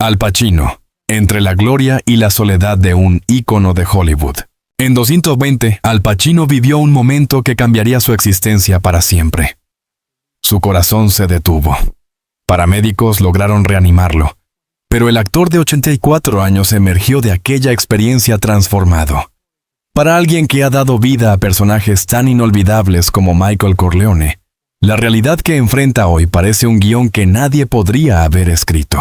Al Pacino, entre la gloria y la soledad de un ícono de Hollywood. En 220, Al Pacino vivió un momento que cambiaría su existencia para siempre. Su corazón se detuvo. Paramédicos lograron reanimarlo, pero el actor de 84 años emergió de aquella experiencia transformado. Para alguien que ha dado vida a personajes tan inolvidables como Michael Corleone, la realidad que enfrenta hoy parece un guión que nadie podría haber escrito.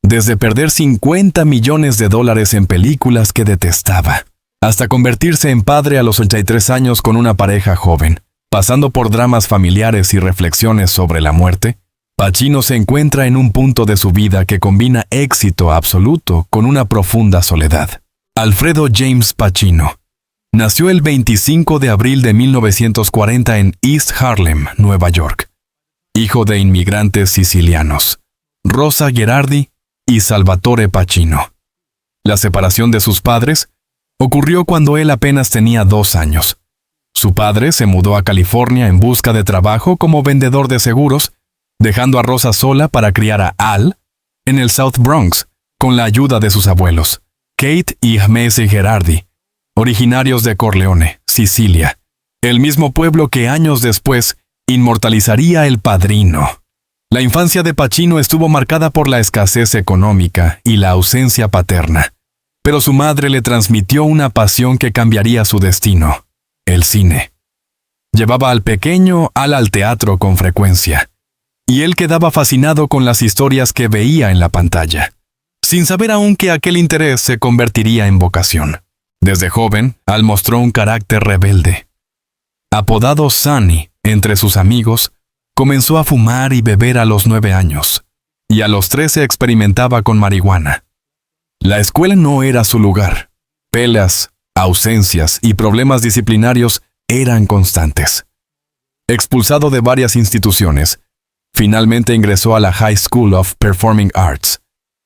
Desde perder $50 millones en películas que detestaba, hasta convertirse en padre a los 83 años con una pareja joven, pasando por dramas familiares y reflexiones sobre la muerte, Pacino se encuentra en un punto de su vida que combina éxito absoluto con una profunda soledad. Alfredo James Pacino nació el 25 de abril de 1940 en East Harlem, Nueva York, hijo de inmigrantes sicilianos, Rosa Gherardi y Salvatore Pacino. La separación de sus padres ocurrió cuando él apenas tenía 2 años. Su padre se mudó a California en busca de trabajo como vendedor de seguros, dejando a Rosa sola para criar a Al en el South Bronx, con la ayuda de sus abuelos, Kate y Macy Gherardi, originarios de Corleone, Sicilia, el mismo pueblo que años después inmortalizaría El Padrino. La infancia de Pacino estuvo marcada por la escasez económica y la ausencia paterna, pero su madre le transmitió una pasión que cambiaría su destino: el cine. Llevaba al pequeño al teatro con frecuencia, y él quedaba fascinado con las historias que veía en la pantalla, sin saber aún que aquel interés se convertiría en vocación. Desde joven, Al mostró un carácter rebelde. Apodado Sonny entre sus amigos, comenzó a fumar y beber a los 9 años, y a los 13 experimentaba con marihuana. La escuela no era su lugar. Peleas, ausencias y problemas disciplinarios eran constantes. Expulsado de varias instituciones, finalmente ingresó a la High School of Performing Arts,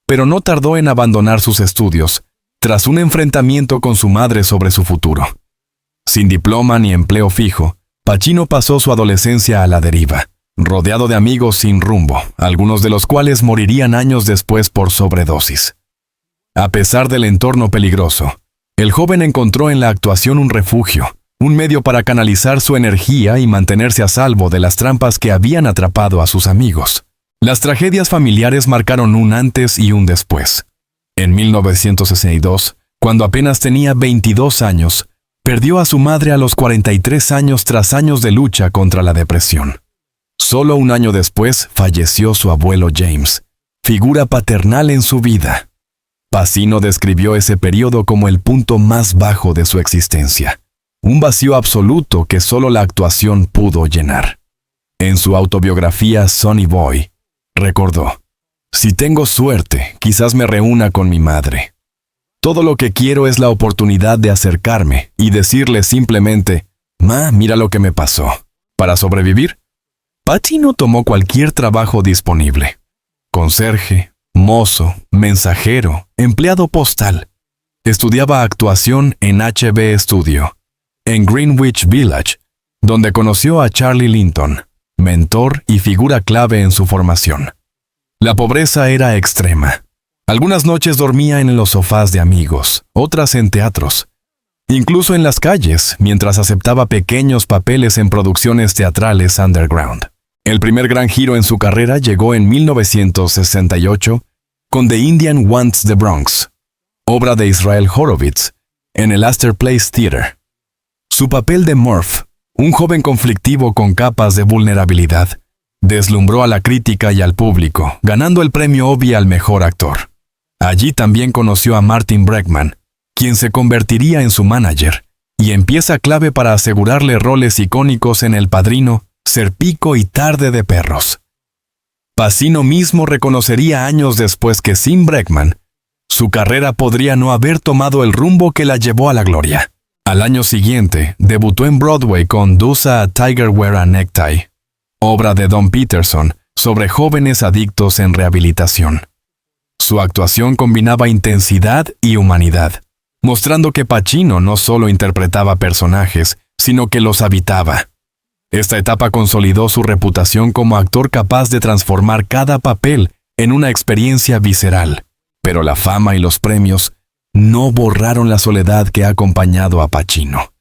pero no tardó en abandonar sus estudios, tras un enfrentamiento con su madre sobre su futuro. Sin diploma ni empleo fijo, Pacino pasó su adolescencia a la deriva, rodeado de amigos sin rumbo, algunos de los cuales morirían años después por sobredosis. A pesar del entorno peligroso, el joven encontró en la actuación un refugio, un medio para canalizar su energía y mantenerse a salvo de las trampas que habían atrapado a sus amigos. Las tragedias familiares marcaron un antes y un después. En 1962, cuando apenas tenía 22 años, perdió a su madre a los 43 años tras años de lucha contra la depresión. Solo un año después falleció su abuelo James, figura paternal en su vida. Pacino describió ese periodo como el punto más bajo de su existencia, un vacío absoluto que solo la actuación pudo llenar. En su autobiografía Sonny Boy, recordó: «Si tengo suerte, quizás me reúna con mi madre. Todo lo que quiero es la oportunidad de acercarme y decirle simplemente: Ma, mira lo que me pasó». Para sobrevivir, Pacino tomó cualquier trabajo disponible: conserje, mozo, mensajero, empleado postal. Estudiaba actuación en HB Studio, en Greenwich Village, donde conoció a Charlie Linton, mentor y figura clave en su formación. La pobreza era extrema. Algunas noches dormía en los sofás de amigos, otras en teatros, incluso en las calles, mientras aceptaba pequeños papeles en producciones teatrales underground. El primer gran giro en su carrera llegó en 1968 con The Indian Wants the Bronx, obra de Israel Horovitz, en el Astor Place Theater. Su papel de Murph, un joven conflictivo con capas de vulnerabilidad, deslumbró a la crítica y al público, ganando el premio Obie al mejor actor. Allí también conoció a Martin Bregman, quien se convertiría en su manager, y en pieza clave para asegurarle roles icónicos en El Padrino, Serpico y Tarde de Perros. Pacino mismo reconocería años después que sin Bregman, su carrera podría no haber tomado el rumbo que la llevó a la gloria. Al año siguiente, debutó en Broadway con Does a Tiger Wear a Necktie, obra de Don Peterson sobre jóvenes adictos en rehabilitación. Su actuación combinaba intensidad y humanidad, mostrando que Pacino no solo interpretaba personajes, sino que los habitaba. Esta etapa consolidó su reputación como actor capaz de transformar cada papel en una experiencia visceral, pero la fama y los premios no borraron la soledad que ha acompañado a Pacino.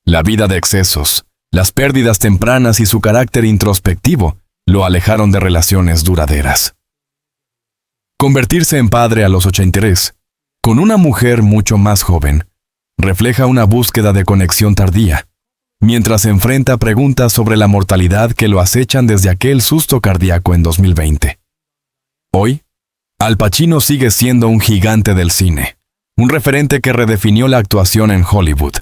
La vida de excesos, las pérdidas tempranas y su carácter introspectivo lo alejaron de relaciones duraderas. Convertirse en padre a los 83, con una mujer mucho más joven, refleja una búsqueda de conexión tardía, mientras enfrenta preguntas sobre la mortalidad que lo acechan desde aquel susto cardíaco en 2020. Hoy, Al Pacino sigue siendo un gigante del cine, un referente que redefinió la actuación en Hollywood,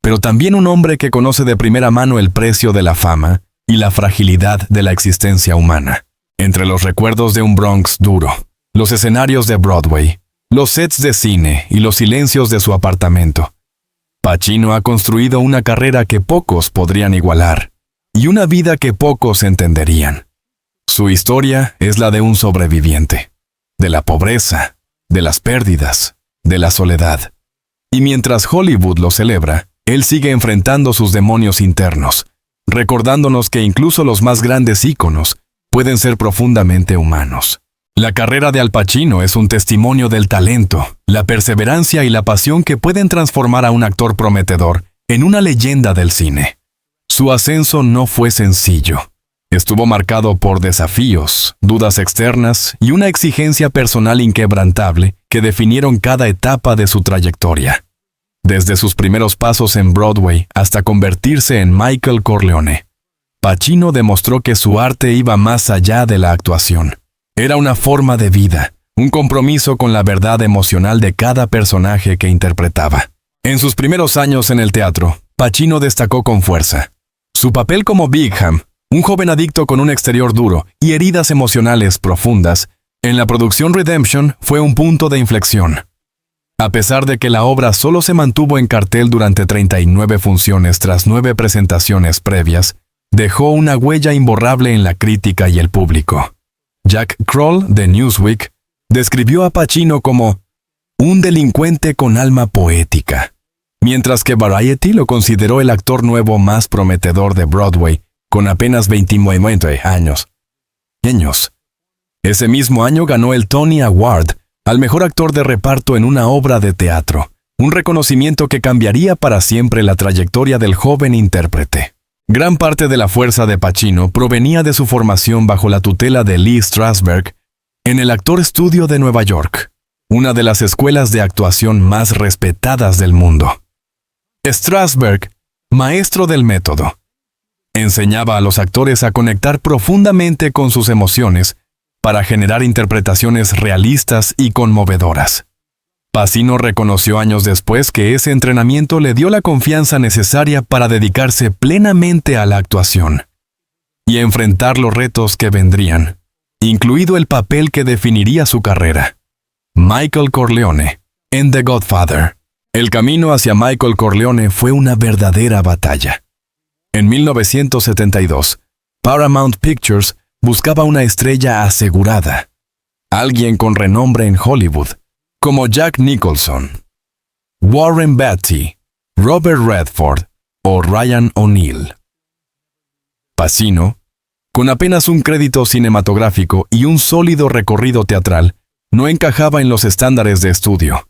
pero también un hombre que conoce de primera mano el precio de la fama y la fragilidad de la existencia humana. Entre los recuerdos de un Bronx duro, los escenarios de Broadway, los sets de cine y los silencios de su apartamento, Pacino ha construido una carrera que pocos podrían igualar y una vida que pocos entenderían. Su historia es la de un sobreviviente, de la pobreza, de las pérdidas, de la soledad. Y mientras Hollywood lo celebra, él sigue enfrentando sus demonios internos, recordándonos que incluso los más grandes íconos pueden ser profundamente humanos. La carrera de Al Pacino es un testimonio del talento, la perseverancia y la pasión que pueden transformar a un actor prometedor en una leyenda del cine. Su ascenso no fue sencillo. Estuvo marcado por desafíos, dudas externas y una exigencia personal inquebrantable que definieron cada etapa de su trayectoria. Desde sus primeros pasos en Broadway hasta convertirse en Michael Corleone, Pacino demostró que su arte iba más allá de la actuación. Era una forma de vida, un compromiso con la verdad emocional de cada personaje que interpretaba. En sus primeros años en el teatro, Pacino destacó con fuerza. Su papel como Bigham, un joven adicto con un exterior duro y heridas emocionales profundas, en la producción Redemption fue un punto de inflexión. A pesar de que la obra solo se mantuvo en cartel durante 39 funciones tras 9 presentaciones previas, dejó una huella imborrable en la crítica y el público. Jack Kroll, de Newsweek, describió a Pacino como un delincuente con alma poética, mientras que Variety lo consideró el actor nuevo más prometedor de Broadway, con apenas 29 años. Ese mismo año ganó el Tony Award al mejor actor de reparto en una obra de teatro, un reconocimiento que cambiaría para siempre la trayectoria del joven intérprete. Gran parte de la fuerza de Pacino provenía de su formación bajo la tutela de Lee Strasberg en el Actor Studio de Nueva York, una de las escuelas de actuación más respetadas del mundo. Strasberg, maestro del método, enseñaba a los actores a conectar profundamente con sus emociones para generar interpretaciones realistas y conmovedoras. Pacino reconoció años después que ese entrenamiento le dio la confianza necesaria para dedicarse plenamente a la actuación y enfrentar los retos que vendrían, incluido el papel que definiría su carrera. Michael Corleone, en The Godfather. El camino hacia Michael Corleone fue una verdadera batalla. En 1972, Paramount Pictures buscaba una estrella asegurada, alguien con renombre en Hollywood, como Jack Nicholson, Warren Beatty, Robert Redford o Ryan O'Neal. Pacino, con apenas un crédito cinematográfico y un sólido recorrido teatral, no encajaba en los estándares de estudio.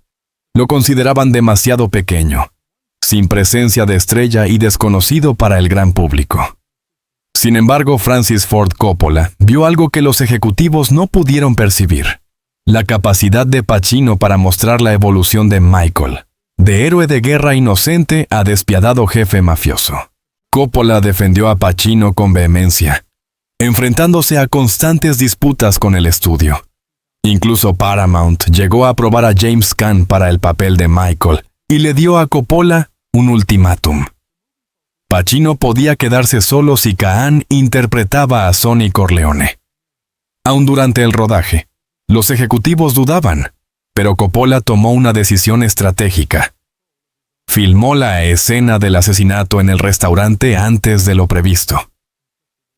Lo consideraban demasiado pequeño, sin presencia de estrella y desconocido para el gran público. Sin embargo, Francis Ford Coppola vio algo que los ejecutivos no pudieron percibir: la capacidad de Pacino para mostrar la evolución de Michael, de héroe de guerra inocente a despiadado jefe mafioso. Coppola defendió a Pacino con vehemencia, enfrentándose a constantes disputas con el estudio. Incluso Paramount llegó a aprobar a James Caan para el papel de Michael y le dio a Coppola un ultimátum. Pacino podía quedarse solo si Caan interpretaba a Sonny Corleone. Aún durante el rodaje, los ejecutivos dudaban, pero Coppola tomó una decisión estratégica. Filmó la escena del asesinato en el restaurante antes de lo previsto.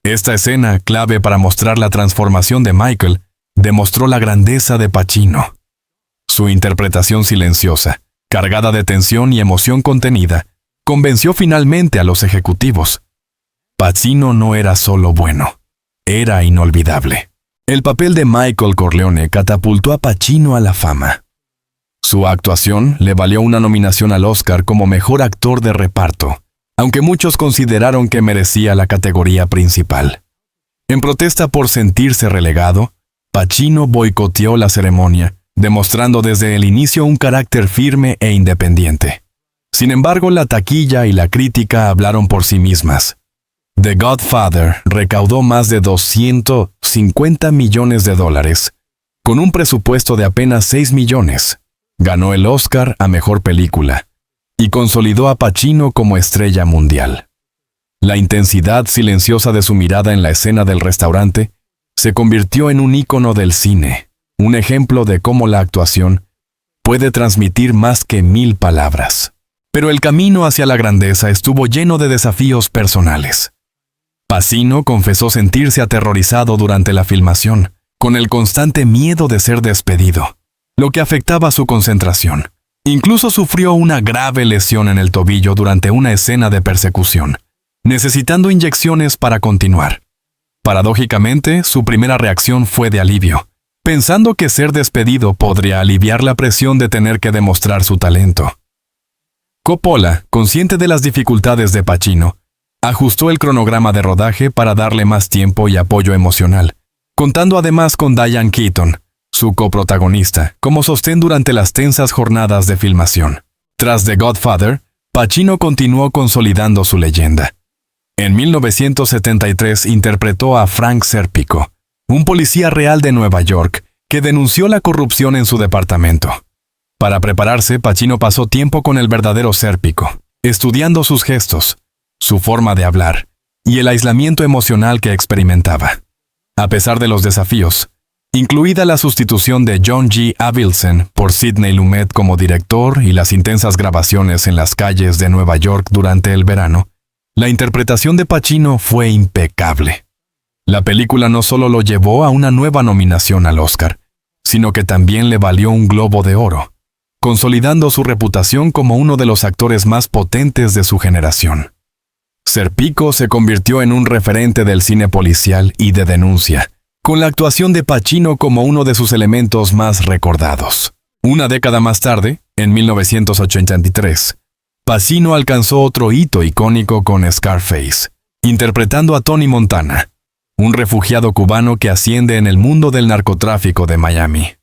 Esta escena, clave para mostrar la transformación de Michael, demostró la grandeza de Pacino. Su interpretación silenciosa, cargada de tensión y emoción contenida, convenció finalmente a los ejecutivos. Pacino no era solo bueno, era inolvidable. El papel de Michael Corleone catapultó a Pacino a la fama. Su actuación le valió una nominación al Oscar como mejor actor de reparto, aunque muchos consideraron que merecía la categoría principal. En protesta por sentirse relegado, Pacino boicoteó la ceremonia, demostrando desde el inicio un carácter firme e independiente. Sin embargo, la taquilla y la crítica hablaron por sí mismas. The Godfather recaudó más de $250 millones, con un presupuesto de apenas 6 millones. Ganó el Oscar a Mejor Película y consolidó a Pacino como estrella mundial. La intensidad silenciosa de su mirada en la escena del restaurante se convirtió en un ícono del cine, un ejemplo de cómo la actuación puede transmitir más que 1000 palabras. Pero el camino hacia la grandeza estuvo lleno de desafíos personales. Pacino confesó sentirse aterrorizado durante la filmación, con el constante miedo de ser despedido, lo que afectaba su concentración. Incluso sufrió una grave lesión en el tobillo durante una escena de persecución, necesitando inyecciones para continuar. Paradójicamente, su primera reacción fue de alivio, pensando que ser despedido podría aliviar la presión de tener que demostrar su talento. Coppola, consciente de las dificultades de Pacino, ajustó el cronograma de rodaje para darle más tiempo y apoyo emocional, contando además con Diane Keaton, su coprotagonista, como sostén durante las tensas jornadas de filmación. Tras The Godfather, Pacino continuó consolidando su leyenda. En 1973 interpretó a Frank Serpico, un policía real de Nueva York que denunció la corrupción en su departamento. Para prepararse, Pacino pasó tiempo con el verdadero Serpico, estudiando sus gestos, su forma de hablar y el aislamiento emocional que experimentaba. A pesar de los desafíos, incluida la sustitución de John G. Avildsen por Sidney Lumet como director y las intensas grabaciones en las calles de Nueva York durante el verano, la interpretación de Pacino fue impecable. La película no solo lo llevó a una nueva nominación al Oscar, sino que también le valió un Globo de Oro, consolidando su reputación como uno de los actores más potentes de su generación. Serpico se convirtió en un referente del cine policial y de denuncia, con la actuación de Pacino como uno de sus elementos más recordados. Una década más tarde, en 1983, Pacino alcanzó otro hito icónico con Scarface, interpretando a Tony Montana, un refugiado cubano que asciende en el mundo del narcotráfico de Miami.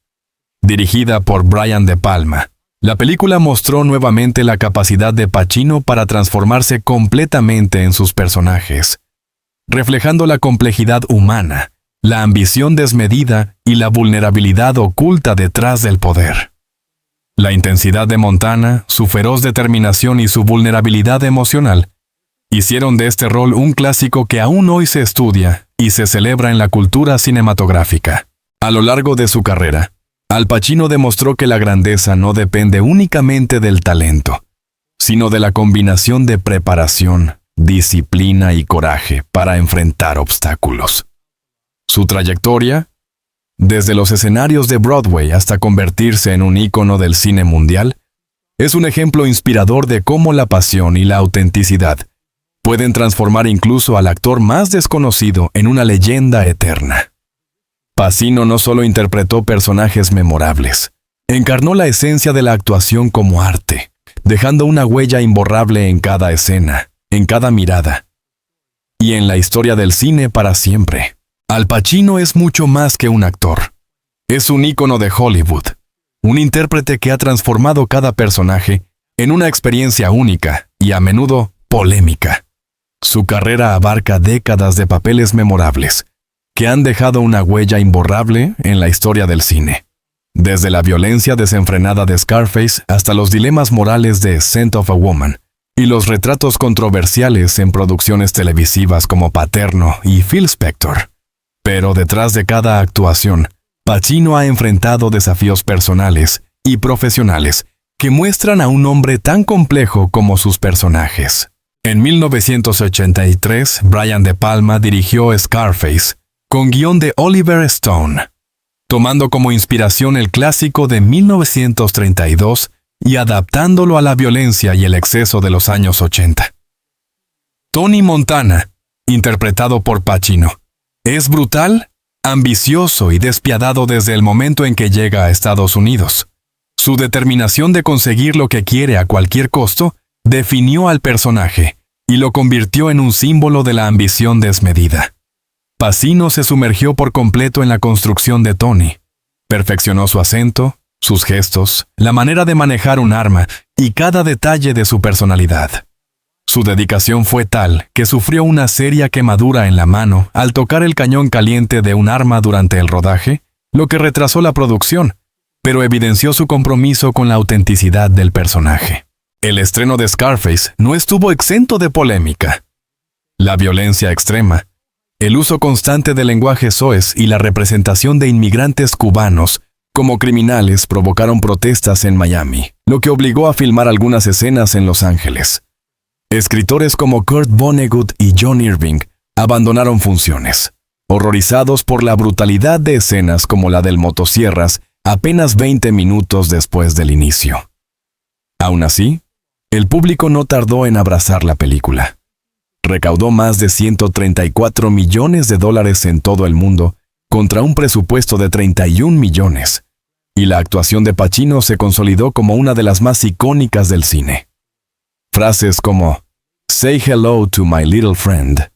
Dirigida por Brian De Palma, la película mostró nuevamente la capacidad de Pacino para transformarse completamente en sus personajes, reflejando la complejidad humana, la ambición desmedida y la vulnerabilidad oculta detrás del poder. La intensidad de Montana, su feroz determinación y su vulnerabilidad emocional hicieron de este rol un clásico que aún hoy se estudia y se celebra en la cultura cinematográfica. A lo largo de su carrera, Al Pacino demostró que la grandeza no depende únicamente del talento, sino de la combinación de preparación, disciplina y coraje para enfrentar obstáculos. Su trayectoria, desde los escenarios de Broadway hasta convertirse en un ícono del cine mundial, es un ejemplo inspirador de cómo la pasión y la autenticidad pueden transformar incluso al actor más desconocido en una leyenda eterna. Pacino no solo interpretó personajes memorables, encarnó la esencia de la actuación como arte, dejando una huella imborrable en cada escena, en cada mirada, y en la historia del cine para siempre. Al Pacino es mucho más que un actor. Es un ícono de Hollywood, un intérprete que ha transformado cada personaje en una experiencia única y a menudo polémica. Su carrera abarca décadas de papeles memorables, que han dejado una huella imborrable en la historia del cine. Desde la violencia desenfrenada de Scarface hasta los dilemas morales de Scent of a Woman y los retratos controversiales en producciones televisivas como Paterno y Phil Spector. Pero detrás de cada actuación, Pacino ha enfrentado desafíos personales y profesionales que muestran a un hombre tan complejo como sus personajes. En 1983, Brian De Palma dirigió Scarface, con guión de Oliver Stone, tomando como inspiración el clásico de 1932 y adaptándolo a la violencia y el exceso de los años 80. Tony Montana, interpretado por Pacino, ¿es brutal? ambicioso y despiadado desde el momento en que llega a Estados Unidos. Su determinación de conseguir lo que quiere a cualquier costo definió al personaje y lo convirtió en un símbolo de la ambición desmedida. Pacino se sumergió por completo en la construcción de Tony. Perfeccionó su acento, sus gestos, la manera de manejar un arma y cada detalle de su personalidad. Su dedicación fue tal que sufrió una seria quemadura en la mano al tocar el cañón caliente de un arma durante el rodaje, lo que retrasó la producción, pero evidenció su compromiso con la autenticidad del personaje. El estreno de Scarface no estuvo exento de polémica. La violencia extrema, el uso constante de lenguaje soez y la representación de inmigrantes cubanos como criminales provocaron protestas en Miami, lo que obligó a filmar algunas escenas en Los Ángeles. Escritores como Kurt Vonnegut y John Irving abandonaron funciones, horrorizados por la brutalidad de escenas como la del motosierras apenas 20 minutos después del inicio. Aún así, el público no tardó en abrazar la película. Recaudó más de $134 millones en todo el mundo, contra un presupuesto de 31 millones, y la actuación de Pacino se consolidó como una de las más icónicas del cine. Frases como "Say hello to my little friend"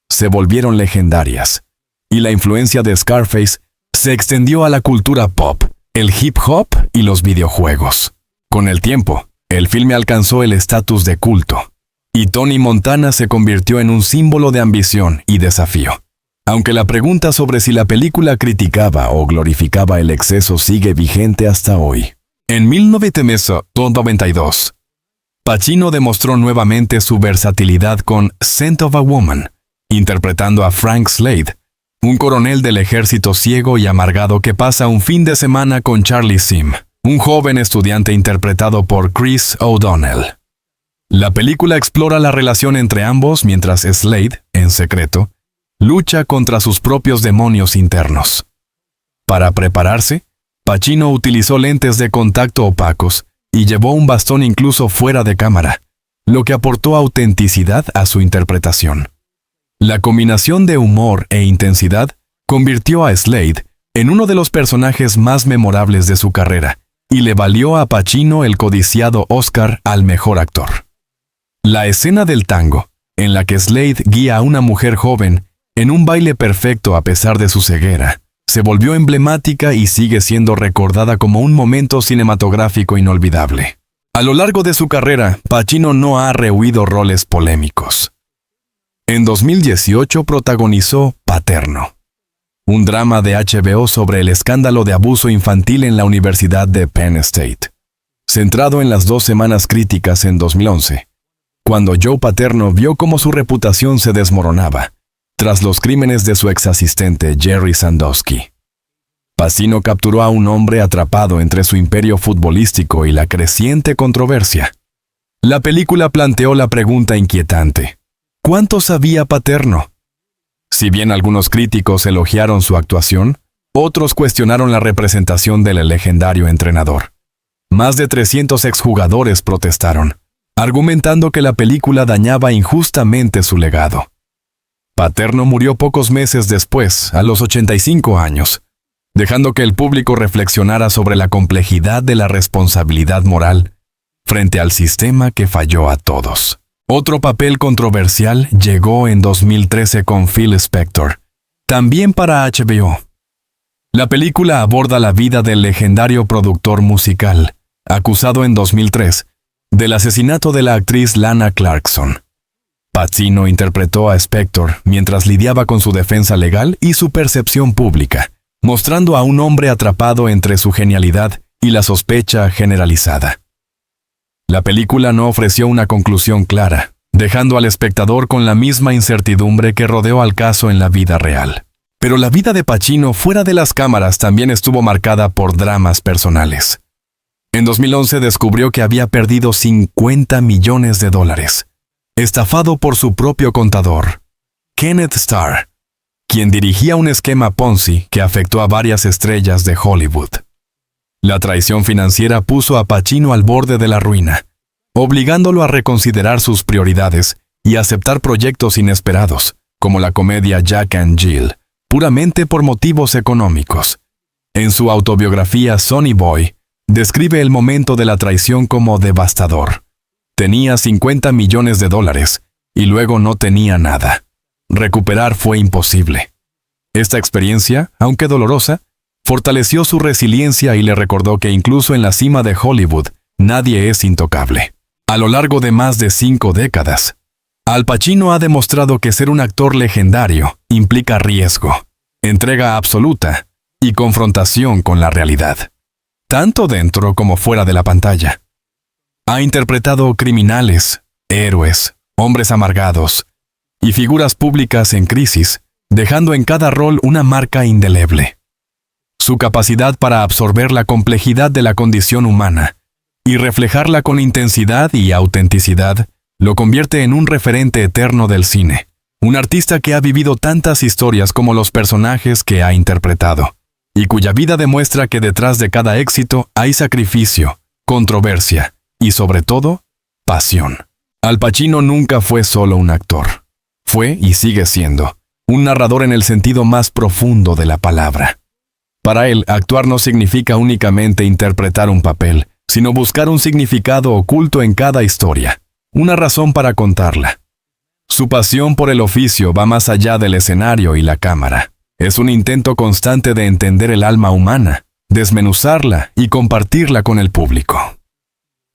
se volvieron legendarias, y la influencia de Scarface se extendió a la cultura pop, el hip hop y los videojuegos. Con el tiempo, el filme alcanzó el estatus de culto, y Tony Montana se convirtió en un símbolo de ambición y desafío. Aunque la pregunta sobre si la película criticaba o glorificaba el exceso sigue vigente hasta hoy. En 1992, Pacino demostró nuevamente su versatilidad con Scent of a Woman, interpretando a Frank Slade, un coronel del ejército ciego y amargado que pasa un fin de semana con Charlie Sim, un joven estudiante interpretado por Chris O'Donnell. La película explora la relación entre ambos mientras Slade, en secreto, lucha contra sus propios demonios internos. Para prepararse, Pacino utilizó lentes de contacto opacos y llevó un bastón incluso fuera de cámara, lo que aportó autenticidad a su interpretación. La combinación de humor e intensidad convirtió a Slade en uno de los personajes más memorables de su carrera y le valió a Pacino el codiciado Oscar al mejor actor. La escena del tango, en la que Slade guía a una mujer joven en un baile perfecto a pesar de su ceguera, se volvió emblemática y sigue siendo recordada como un momento cinematográfico inolvidable. A lo largo de su carrera, Pacino no ha rehuido roles polémicos. En 2018 protagonizó Paterno, un drama de HBO sobre el escándalo de abuso infantil en la Universidad de Penn State, centrado en las 2 semanas críticas en 2011, cuando Joe Paterno vio cómo su reputación se desmoronaba tras los crímenes de su exasistente Jerry Sandusky. Pacino capturó a un hombre atrapado entre su imperio futbolístico y la creciente controversia. La película planteó la pregunta inquietante: ¿cuánto sabía Paterno? Si bien algunos críticos elogiaron su actuación, otros cuestionaron la representación del legendario entrenador. Más de 300 exjugadores protestaron, argumentando que la película dañaba injustamente su legado. Paterno murió pocos meses después, a los 85 años, dejando que el público reflexionara sobre la complejidad de la responsabilidad moral frente al sistema que falló a todos. Otro papel controversial llegó en 2013 con Phil Spector, también para HBO. La película aborda la vida del legendario productor musical, acusado en 2003 del asesinato de la actriz Lana Clarkson. Pacino interpretó a Spector mientras lidiaba con su defensa legal y su percepción pública, mostrando a un hombre atrapado entre su genialidad y la sospecha generalizada. La película no ofreció una conclusión clara, dejando al espectador con la misma incertidumbre que rodeó al caso en la vida real. Pero la vida de Pacino fuera de las cámaras también estuvo marcada por dramas personales. En 2011 descubrió que había perdido $50 millones, estafado por su propio contador, Kenneth Starr, quien dirigía un esquema Ponzi que afectó a varias estrellas de Hollywood. La traición financiera puso a Pacino al borde de la ruina, obligándolo a reconsiderar sus prioridades y aceptar proyectos inesperados, como la comedia Jack and Jill, puramente por motivos económicos. En su autobiografía Sonny Boy, describe el momento de la traición como devastador. Tenía $50 millones y luego no tenía nada. Recuperar fue imposible. Esta experiencia, aunque dolorosa, fortaleció su resiliencia y le recordó que incluso en la cima de Hollywood, nadie es intocable. A lo largo de más de 5 décadas, Al Pacino ha demostrado que ser un actor legendario implica riesgo, entrega absoluta y confrontación con la realidad, tanto dentro como fuera de la pantalla. Ha interpretado criminales, héroes, hombres amargados y figuras públicas en crisis, dejando en cada rol una marca indeleble. Su capacidad para absorber la complejidad de la condición humana y reflejarla con intensidad y autenticidad lo convierte en un referente eterno del cine, un artista que ha vivido tantas historias como los personajes que ha interpretado, y cuya vida demuestra que detrás de cada éxito hay sacrificio, controversia y, sobre todo, pasión. Al Pacino nunca fue solo un actor. Fue, y sigue siendo, un narrador en el sentido más profundo de la palabra. Para él, actuar no significa únicamente interpretar un papel, sino buscar un significado oculto en cada historia, una razón para contarla. Su pasión por el oficio va más allá del escenario y la cámara. Es un intento constante de entender el alma humana, desmenuzarla y compartirla con el público.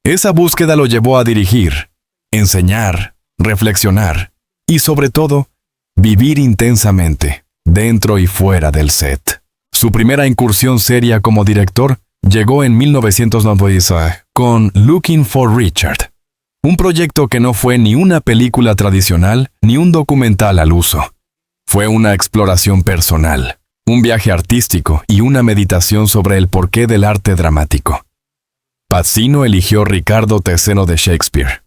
Esa búsqueda lo llevó a dirigir, enseñar, reflexionar y, sobre todo, vivir intensamente, dentro y fuera del set. Su primera incursión seria como director llegó en 1996 con Looking for Richard, un proyecto que no fue ni una película tradicional ni un documental al uso. Fue una exploración personal, un viaje artístico y una meditación sobre el porqué del arte dramático. Pacino eligió Ricardo III de Shakespeare,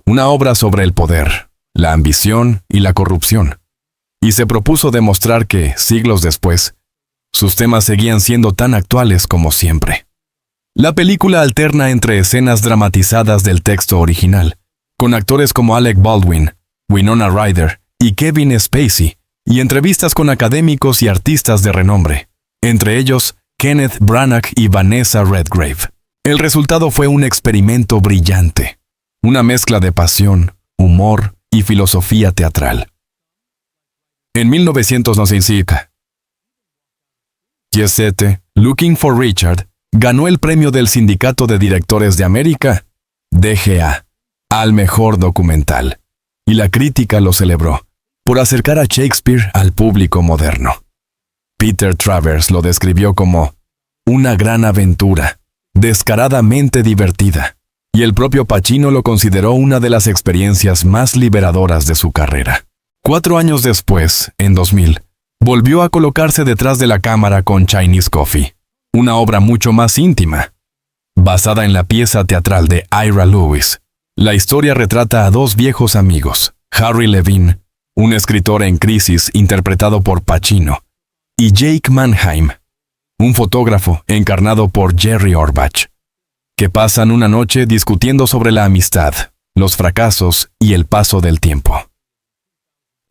una obra sobre el poder, la ambición y la corrupción, y se propuso demostrar que, siglos después, sus temas seguían siendo tan actuales como siempre. La película alterna entre escenas dramatizadas del texto original, con actores como Alec Baldwin, Winona Ryder y Kevin Spacey, y entrevistas con académicos y artistas de renombre, entre ellos Kenneth Branagh y Vanessa Redgrave. El resultado fue un experimento brillante, una mezcla de pasión, humor y filosofía teatral. En 1995, Looking for Richard ganó el premio del Sindicato de Directores de América, DGA, al mejor documental, y la crítica lo celebró por acercar a Shakespeare al público moderno. Peter Travers lo describió como una gran aventura, descaradamente divertida, y el propio Pacino lo consideró una de las experiencias más liberadoras de su carrera. 4 años después, en 2000, volvió a colocarse detrás de la cámara con Chinese Coffee, una obra mucho más íntima. Basada en la pieza teatral de Ira Lewis, la historia retrata a 2 viejos amigos, Harry Levine, un escritor en crisis interpretado por Pacino, y Jake Mannheim, un fotógrafo encarnado por Jerry Orbach, que pasan una noche discutiendo sobre la amistad, los fracasos y el paso del tiempo.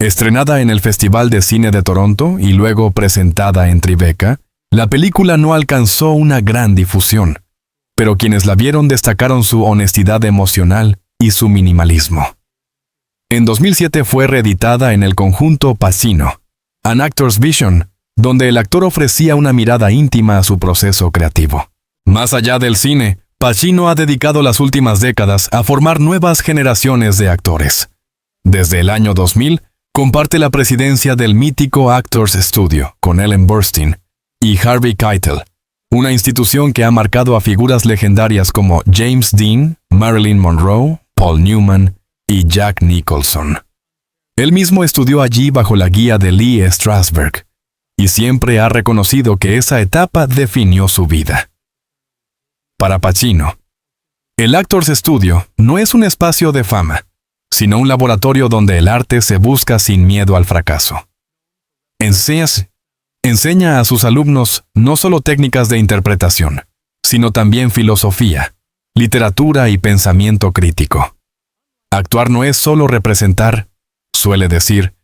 Estrenada en el Festival de Cine de Toronto y luego presentada en Tribeca, la película no alcanzó una gran difusión, pero quienes la vieron destacaron su honestidad emocional y su minimalismo. En 2007 fue reeditada en el conjunto Pacino, An Actor's Vision, donde el actor ofrecía una mirada íntima a su proceso creativo. Más allá del cine, Pacino ha dedicado las últimas décadas a formar nuevas generaciones de actores. Desde el año 2000, comparte la presidencia del mítico Actors Studio con Ellen Burstyn y Harvey Keitel, una institución que ha marcado a figuras legendarias como James Dean, Marilyn Monroe, Paul Newman y Jack Nicholson. Él mismo estudió allí bajo la guía de Lee Strasberg, y siempre ha reconocido que esa etapa definió su vida. Para Pacino, el Actors Studio no es un espacio de fama, sino un laboratorio donde el arte se busca sin miedo al fracaso. Enseña a sus alumnos no solo técnicas de interpretación, sino también filosofía, literatura y pensamiento crítico. Actuar no es solo representar, suele decir,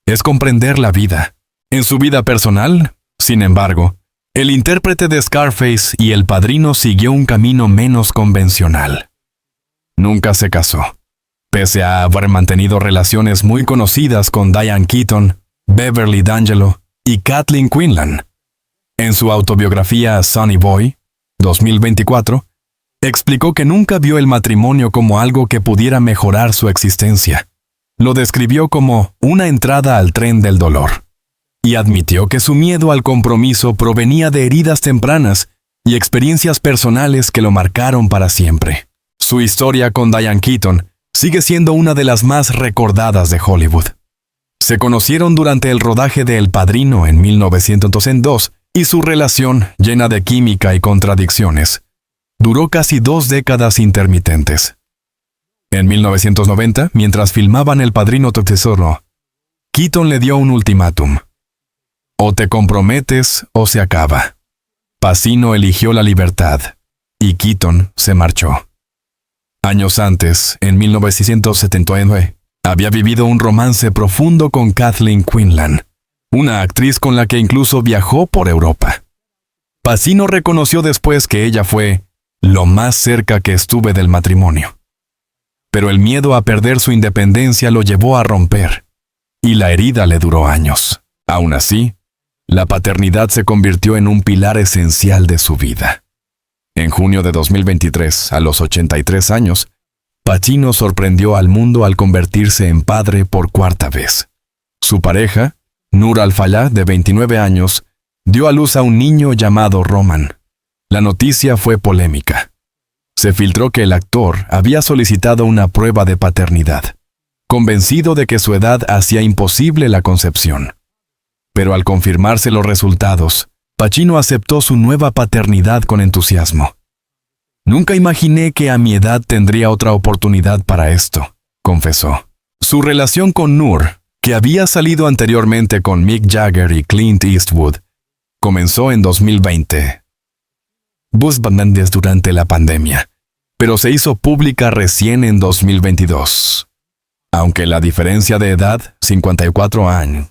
es comprender la vida, En su vida personal, sin embargo, el intérprete de Scarface y El Padrino siguió un camino menos convencional. Nunca se casó, pese a haber mantenido relaciones muy conocidas con Diane Keaton, Beverly D'Angelo y Kathleen Quinlan. En su autobiografía Sonny Boy, 2024, explicó que nunca vio el matrimonio como algo que pudiera mejorar su existencia. Lo describió como una entrada al tren del dolor. Y admitió que su miedo al compromiso provenía de heridas tempranas y experiencias personales que lo marcaron para siempre. Su historia con Diane Keaton sigue siendo una de las más recordadas de Hollywood. Se conocieron durante el rodaje de El Padrino en 1902 y su relación, llena de química y contradicciones, duró casi 2 décadas intermitentes. En 1990, mientras filmaban El Padrino tu tesoro, Keaton le dio un ultimátum. O te comprometes o se acaba. Pacino eligió la libertad y Keaton se marchó. Años antes, en 1979, había vivido un romance profundo con Kathleen Quinlan, una actriz con la que incluso viajó por Europa. Pacino reconoció después que ella fue lo más cerca que estuve del matrimonio. Pero el miedo a perder su independencia lo llevó a romper, y la herida le duró años. Aún así, la paternidad se convirtió en un pilar esencial de su vida. En junio de 2023, a los 83 años, Pacino sorprendió al mundo al convertirse en padre por 4ª vez. Su pareja, Nur Al-Fayed, de 29 años, dio a luz a un niño llamado Roman. La noticia fue polémica. Se filtró que el actor había solicitado una prueba de paternidad, convencido de que su edad hacía imposible la concepción. Pero al confirmarse los resultados, Pacino aceptó su nueva paternidad con entusiasmo. Nunca imaginé que a mi edad tendría otra oportunidad para esto, confesó. Su relación con Nur, que había salido anteriormente con Mick Jagger y Clint Eastwood, comenzó en 2020. Durante la pandemia, pero se hizo pública recién en 2022. Aunque la diferencia de edad, 54 años,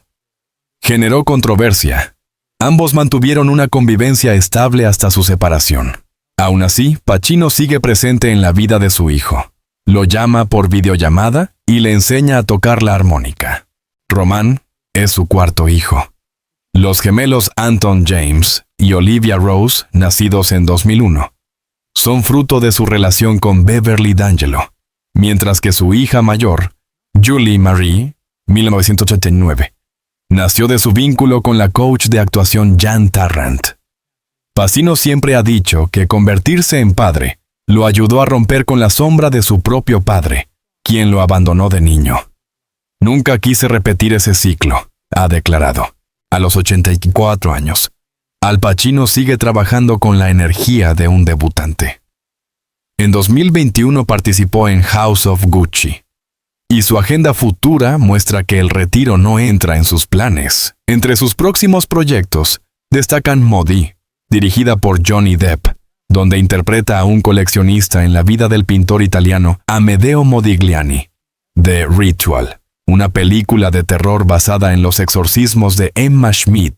generó controversia, ambos mantuvieron una convivencia estable hasta su separación. Aún así, Pacino sigue presente en la vida de su hijo. Lo llama por videollamada y le enseña a tocar la armónica. Roman es su 4º hijo. Los gemelos Anton James y Olivia Rose, nacidos en 2001, son fruto de su relación con Beverly D'Angelo, mientras que su hija mayor, Julie Marie, 1989, nació de su vínculo con la coach de actuación Jan Tarrant. Pacino siempre ha dicho que convertirse en padre lo ayudó a romper con la sombra de su propio padre, quien lo abandonó de niño. Nunca quise repetir ese ciclo, ha declarado. A los 84 años, Al Pacino sigue trabajando con la energía de un debutante. En 2021 participó en House of Gucci, y su agenda futura muestra que el retiro no entra en sus planes. Entre sus próximos proyectos destacan Modi, dirigida por Johnny Depp, donde interpreta a un coleccionista en la vida del pintor italiano Amedeo Modigliani. The Ritual, una película de terror basada en los exorcismos de Emma Schmidt,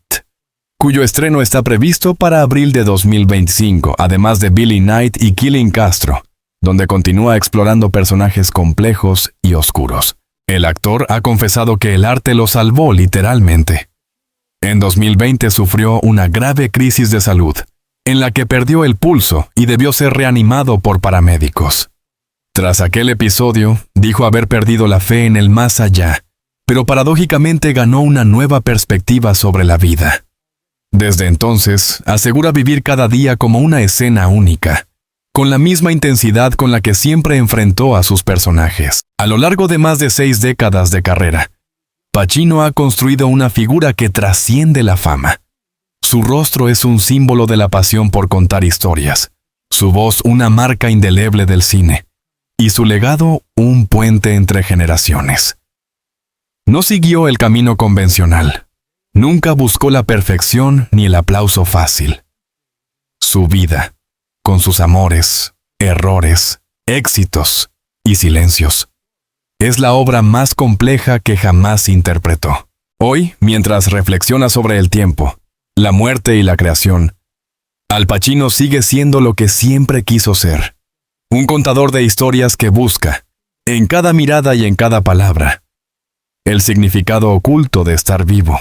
cuyo estreno está previsto para abril de 2025, además de Billy Knight y Killing Castro, donde continúa explorando personajes complejos y oscuros. El actor ha confesado que el arte lo salvó literalmente. En 2020 sufrió una grave crisis de salud, en la que perdió el pulso y debió ser reanimado por paramédicos. Tras aquel episodio, dijo haber perdido la fe en el más allá, pero paradójicamente ganó una nueva perspectiva sobre la vida. Desde entonces, asegura vivir cada día como una escena única, con la misma intensidad con la que siempre enfrentó a sus personajes. A lo largo de más de 6 décadas de carrera, Pacino ha construido una figura que trasciende la fama. Su rostro es un símbolo de la pasión por contar historias, su voz una marca indeleble del cine, y su legado un puente entre generaciones. No siguió el camino convencional. Nunca buscó la perfección ni el aplauso fácil. Su vida, con sus amores, errores, éxitos y silencios, es la obra más compleja que jamás interpretó. Hoy, mientras reflexiona sobre el tiempo, la muerte y la creación, Al Pacino sigue siendo lo que siempre quiso ser. Un contador de historias que busca, en cada mirada y en cada palabra, el significado oculto de estar vivo.